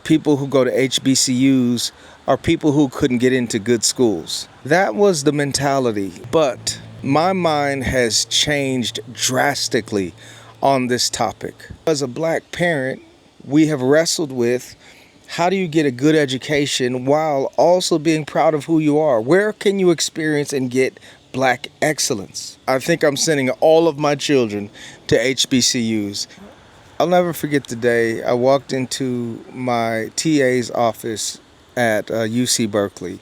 people who go to HBCUs are people who couldn't get into good schools. That was the mentality. But my mind has changed drastically on this topic. As a black parent, we have wrestled with how do you get a good education while also being proud of who you are? Where can you experience and get black excellence? I think I'm sending all of my children to HBCUs. I'll never forget the day I walked into my TA's office at UC Berkeley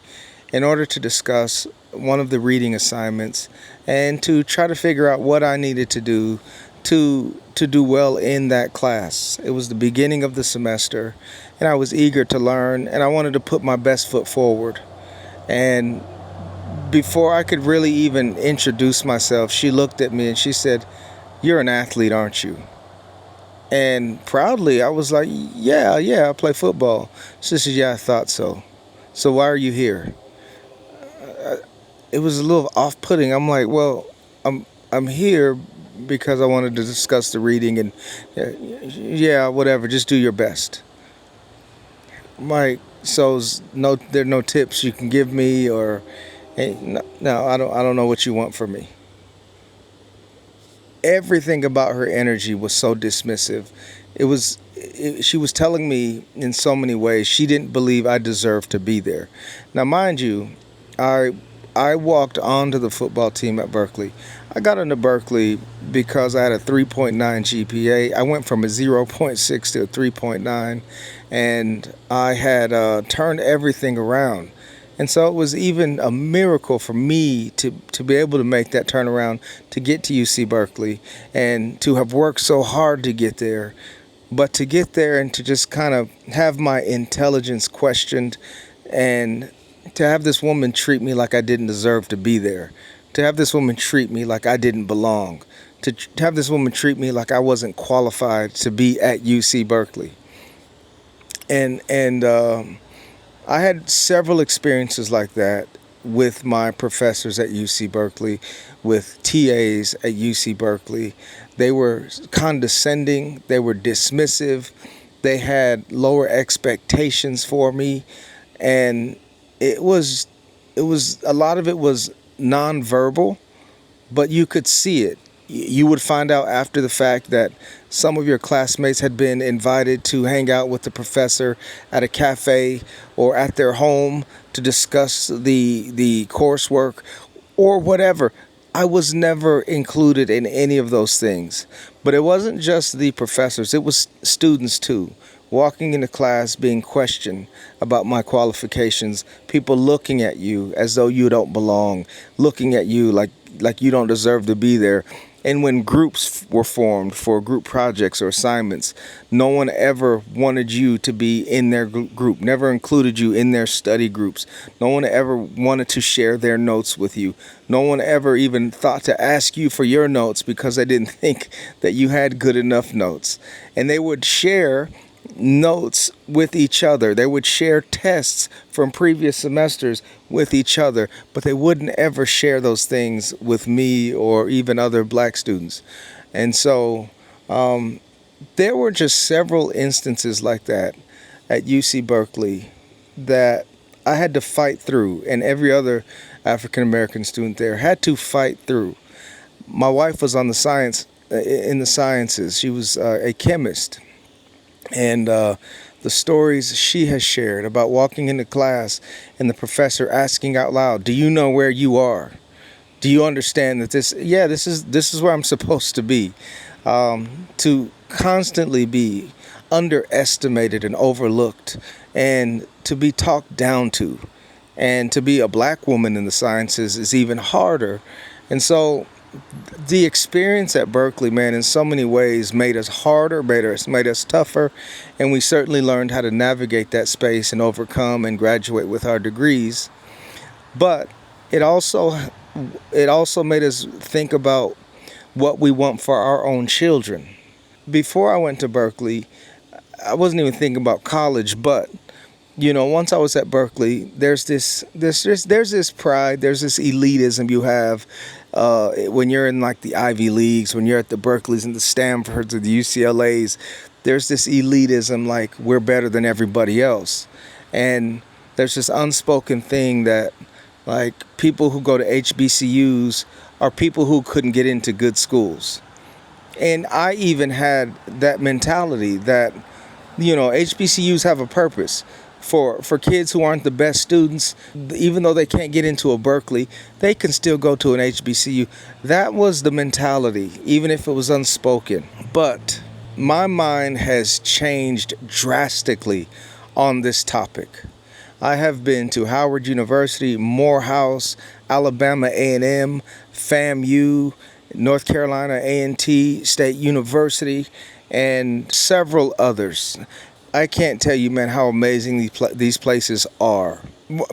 in order to discuss one of the reading assignments and to try to figure out what I needed to do to do well in that class. It was the beginning of the semester, and I was eager to learn, and I wanted to put my best foot forward. And before I could really even introduce myself, she looked at me and she said, "You're an athlete, aren't you?" And proudly, I was like, yeah, I play football. She said, "Yeah, I thought so. So why are you here?" It was a little off-putting. I'm like, well, I'm here because I wanted to discuss the reading, and yeah, whatever, just do your best. Mike, so there are no tips you can give me, or hey, no, I don't know what you want from me. Everything about her energy was so dismissive. She was telling me in so many ways she didn't believe I deserved to be there. Now, mind you, I walked onto the football team at Berkeley. I got into Berkeley because I had a 3.9 GPA. I went from a 0.6 to a 3.9, and I had turned everything around. And so it was even a miracle for me to be able to make that turnaround, to get to UC Berkeley, and to have worked so hard to get there. But to get there and to just kind of have my intelligence questioned, and to have this woman treat me like I didn't deserve to be there, to have this woman treat me like I didn't belong, to have this woman treat me like I wasn't qualified to be at UC Berkeley. And I had several experiences like that with my professors at UC Berkeley, with TAs at UC Berkeley. They were condescending, they were dismissive, they had lower expectations for me, and it was a lot of it was nonverbal, but you could see it. You would find out after the fact that some of your classmates had been invited to hang out with the professor at a cafe or at their home to discuss the coursework or whatever. I was never included in any of those things. But it wasn't just the professors, it was students too. Walking into class, being questioned about my qualifications, people looking at you as though you don't belong, looking at you like you don't deserve to be there. And when groups were formed for group projects or assignments, no one ever wanted you to be in their group, never included you in their study groups. No one ever wanted to share their notes with you. No one ever even thought to ask you for your notes because they didn't think that you had good enough notes. And they would share notes with each other. They would share tests from previous semesters with each other, but they wouldn't ever share those things with me or even other black students. And so there were just several instances like that at UC Berkeley that I had to fight through, and every other African American student there had to fight through. My wife was in the sciences. She was a chemist. And the stories she has shared about walking into class and the professor asking out loud, "Do you know where you are? Do you understand that this is where I'm supposed to be?" To constantly be underestimated and overlooked, and to be talked down to, and to be a black woman in the sciences is even harder. And so the experience at Berkeley, man, in so many ways made us harder, made us tougher, and we certainly learned how to navigate that space and overcome and graduate with our degrees. But it also made us think about what we want for our own children. Before I went to Berkeley, I wasn't even thinking about college, but once I was at Berkeley, there's this pride, there's this elitism you have when you're in like the Ivy Leagues, when you're at the Berkeleys and the Stanfords or the UCLAs. there's this elitism, like we're better than everybody else. And there's this unspoken thing that, like, people who go to HBCUs are people who couldn't get into good schools. And I even had that mentality that, HBCUs have a purpose. For kids who aren't the best students, even though they can't get into a Berkeley, they can still go to an HBCU. That was the mentality, even if it was unspoken. But my mind has changed drastically on this topic. I have been to Howard University, Morehouse, Alabama A&M, FAMU, North Carolina A&T State University, and several others. I can't tell you, man, how amazing these places are.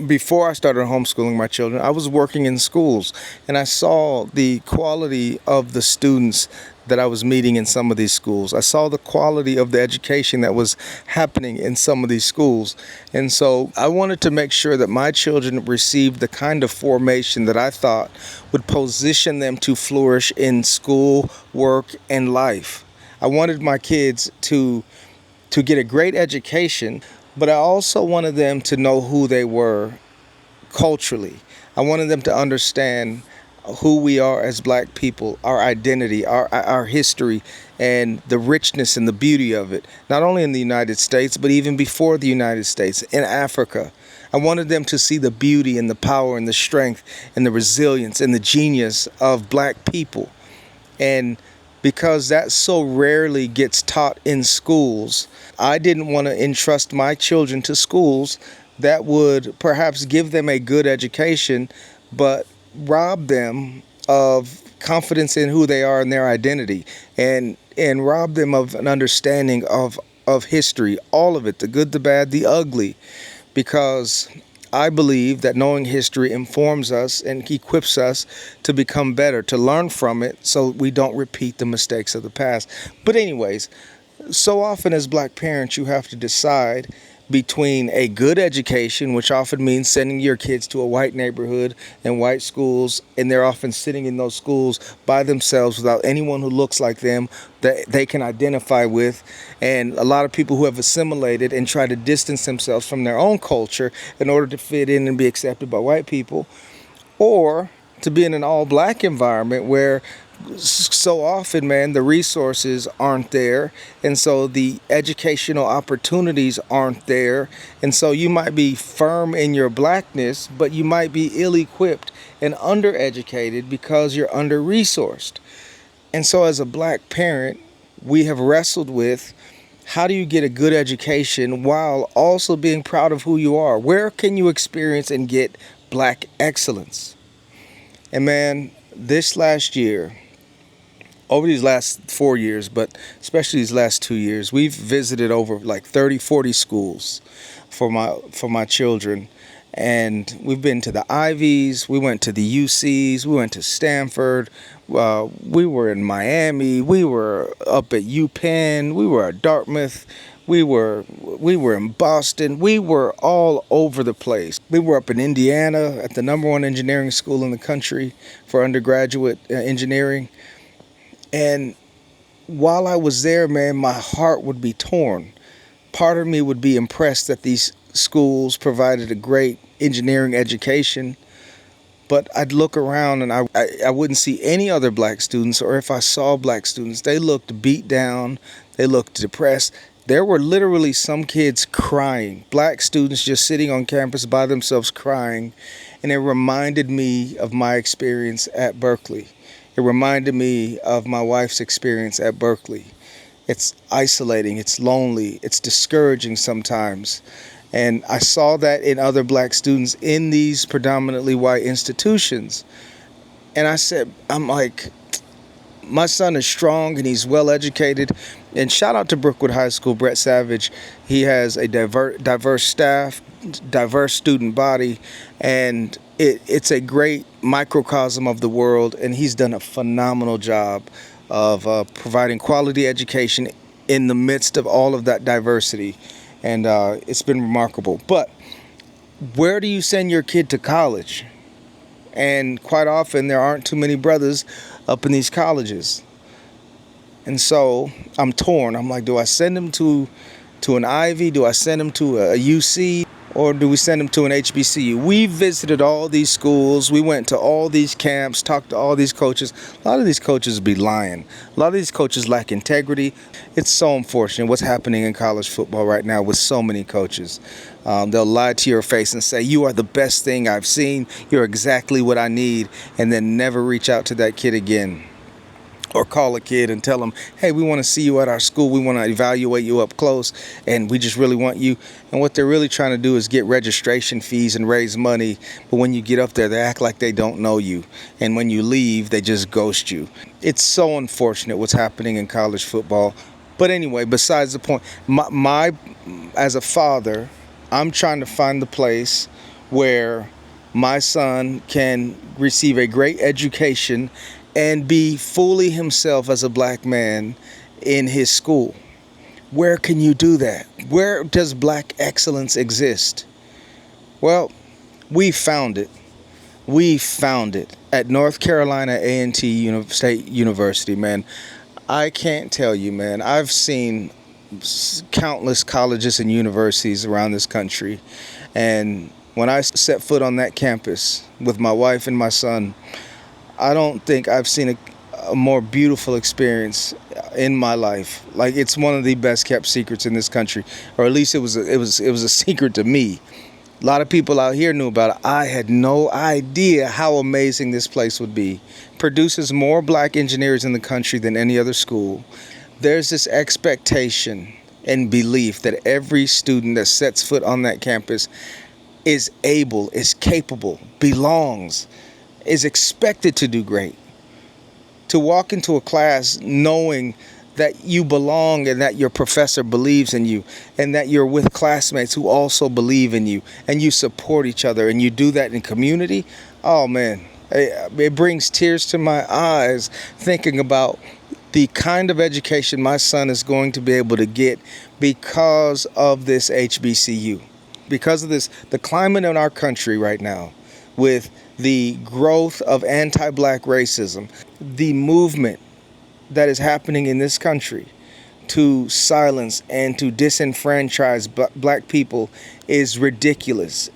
Before I started homeschooling my children, I was working in schools, and I saw the quality of the students that I was meeting in some of these schools. I saw the quality of the education that was happening in some of these schools. And so I wanted to make sure that my children received the kind of formation that I thought would position them to flourish in school, work, and life. I wanted my kids to get a great education, but I also wanted them to know who they were culturally. I wanted them to understand who we are as black people, our identity, our history, and the richness and the beauty of it, not only in the United States, but even before the United States, in Africa. I wanted them to see the beauty and the power and the strength and the resilience and the genius of black people. And because that so rarely gets taught in schools, I didn't want to entrust my children to schools that would perhaps give them a good education, but rob them of confidence in who they are and their identity, and rob them of an understanding of history, all of it, the good, the bad, the ugly, because I believe that knowing history informs us and equips us to become better, to learn from it so we don't repeat the mistakes of the past. But anyways, so often as black parents, you have to decide between a good education, which often means sending your kids to a white neighborhood and white schools, and they're often sitting in those schools by themselves without anyone who looks like them that they can identify with, and a lot of people who have assimilated and try to distance themselves from their own culture in order to fit in and be accepted by white people, or to be in an all-black environment where so often, man, the resources aren't there, and so the educational opportunities aren't there, and so you might be firm in your blackness, but you might be ill-equipped and undereducated because you're under-resourced. And so as a black parent, we have wrestled with, how do you get a good education while also being proud of who you are? Where can you experience and get black excellence? And man, this last year, over these last 4 years, but especially these last 2 years, we've visited over like 30, 40 schools for my children. And we've been to the Ivies, we went to the UCs, we went to Stanford, we were in Miami, we were up at UPenn, we were at Dartmouth, we were in Boston, we were all over the place. We were up in Indiana at the #1 engineering school in the country for undergraduate engineering. And while I was there, man, my heart would be torn. Part of me would be impressed that these schools provided a great engineering education, but I'd look around and I wouldn't see any other black students, or if I saw black students, they looked beat down, they looked depressed. There were literally some kids crying, black students just sitting on campus by themselves crying, and it reminded me of my experience at Berkeley. It reminded me of my wife's experience at Berkeley. It's isolating, it's lonely, it's discouraging sometimes. And I saw that in other black students in these predominantly white institutions. And I'm like, my son is strong and he's well educated. And shout out to Brookwood High School, Brett Savage. He has a diverse staff, diverse student body, and it's a great microcosm of the world. And he's done a phenomenal job of providing quality education in the midst of all of that diversity. And it's been remarkable. But where do you send your kid to college? And quite often there aren't too many brothers up in these colleges. And so I'm torn. I'm like, do I send him to an Ivy? Do I send him to a UC? Or do we send him to an HBCU? We visited all these schools. We went to all these camps, talked to all these coaches. A lot of these coaches be lying. A lot of these coaches lack integrity. It's so unfortunate what's happening in college football right now with so many coaches. They'll lie to your face and say, you are the best thing I've seen. You're exactly what I need. And then never reach out to that kid again. Or call a kid and tell them, hey, we want to see you at our school. We want to evaluate you up close, and we just really want you. And what they're really trying to do is get registration fees and raise money. But when you get up there, they act like they don't know you. And when you leave, they just ghost you. It's so unfortunate what's happening in college football. But anyway, besides the point, my as a father, I'm trying to find the place where my son can receive a great education and be fully himself as a black man in his school. Where can you do that? Where does black excellence exist? Well, we found it. We found it at North Carolina A&T State University, man. I can't tell you, man. I've seen countless colleges and universities around this country. And when I set foot on that campus with my wife and my son, I don't think I've seen a more beautiful experience in my life. Like, it's one of the best kept secrets in this country, or at least it was a secret to me. A lot of people out here knew about it. I had no idea how amazing this place would be. Produces more black engineers in the country than any other school. There's this expectation and belief that every student that sets foot on that campus is able, is capable, belongs, is expected to do great. To walk into a class knowing that you belong and that your professor believes in you and that you're with classmates who also believe in you and you support each other and you do that in community, oh man, it brings tears to my eyes thinking about the kind of education my son is going to be able to get because of this HBCU. Because of this, the climate in our country right now, with the growth of anti-black racism, the movement that is happening in this country to silence and to disenfranchise black people is ridiculous.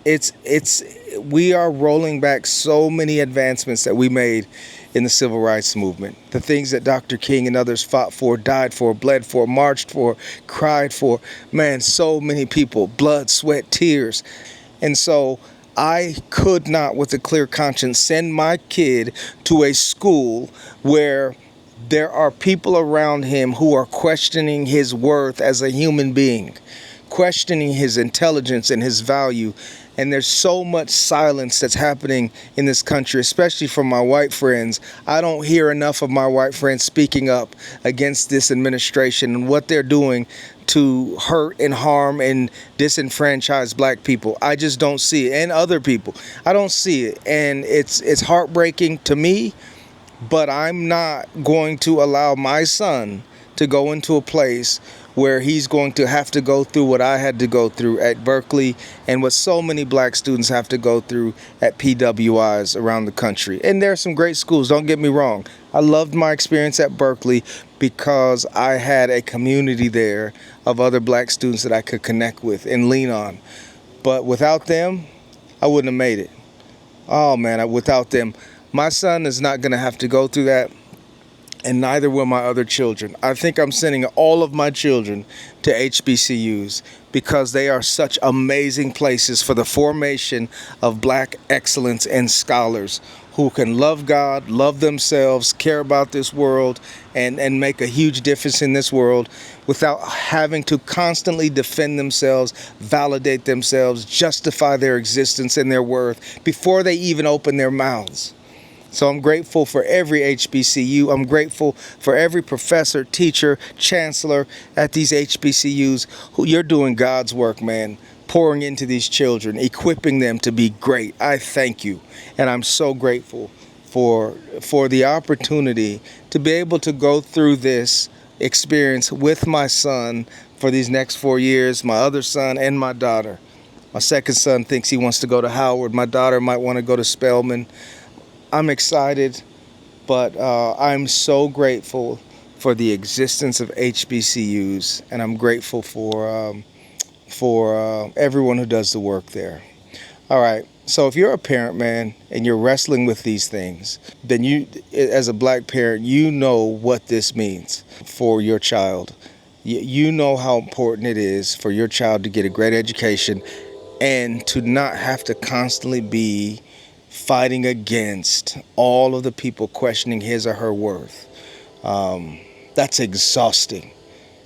We are rolling back so many advancements that we made in the civil rights movement. The things that Dr. King and others fought for, died for, bled for, marched for, cried for. Man, so many people, blood, sweat, tears. And so I could not, with a clear conscience, send my kid to a school where there are people around him who are questioning his worth as a human being, questioning his intelligence and his value. And there's so much silence that's happening in this country, especially from my white friends. I don't hear enough of my white friends speaking up against this administration and what they're doing to hurt and harm and disenfranchise black people. I just don't see it. And other people. I don't see it. And it's heartbreaking to me, but I'm not going to allow my son to go into a place where he's going to have to go through what I had to go through at Berkeley and what so many black students have to go through at PWIs around the country. And there are some great schools, don't get me wrong. I loved my experience at Berkeley because I had a community there of other black students that I could connect with and lean on. But without them, I wouldn't have made it. Oh man, without them, my son is not going to have to go through that. And neither will my other children. I think I'm sending all of my children to HBCUs because they are such amazing places for the formation of black excellence and scholars who can love God, love themselves, care about this world, and make a huge difference in this world without having to constantly defend themselves, validate themselves, justify their existence and their worth before they even open their mouths. So I'm grateful for every HBCU. I'm grateful for every professor, teacher, chancellor at these HBCUs who you're doing God's work, man, pouring into these children, equipping them to be great. I thank you. And I'm so grateful for the opportunity to be able to go through this experience with my son for these next 4 years, my other son and my daughter. My second son thinks he wants to go to Howard. My daughter might want to go to Spelman. I'm excited, but I'm so grateful for the existence of HBCUs, and I'm grateful for everyone who does the work there. All right. So if you're a parent, man, and you're wrestling with these things, then you, as a black parent, you know what this means for your child. You know how important it is for your child to get a great education and to not have to constantly be fighting against all of the people questioning his or her worth. That's exhausting,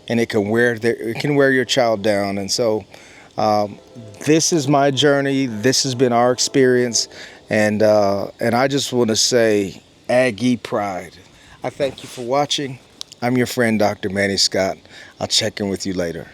and it can wear your child down. And so, this is my journey. This has been our experience, and I just want to say, Aggie pride. I thank you for watching. I'm your friend, Dr. Manny Scott. I'll check in with you later.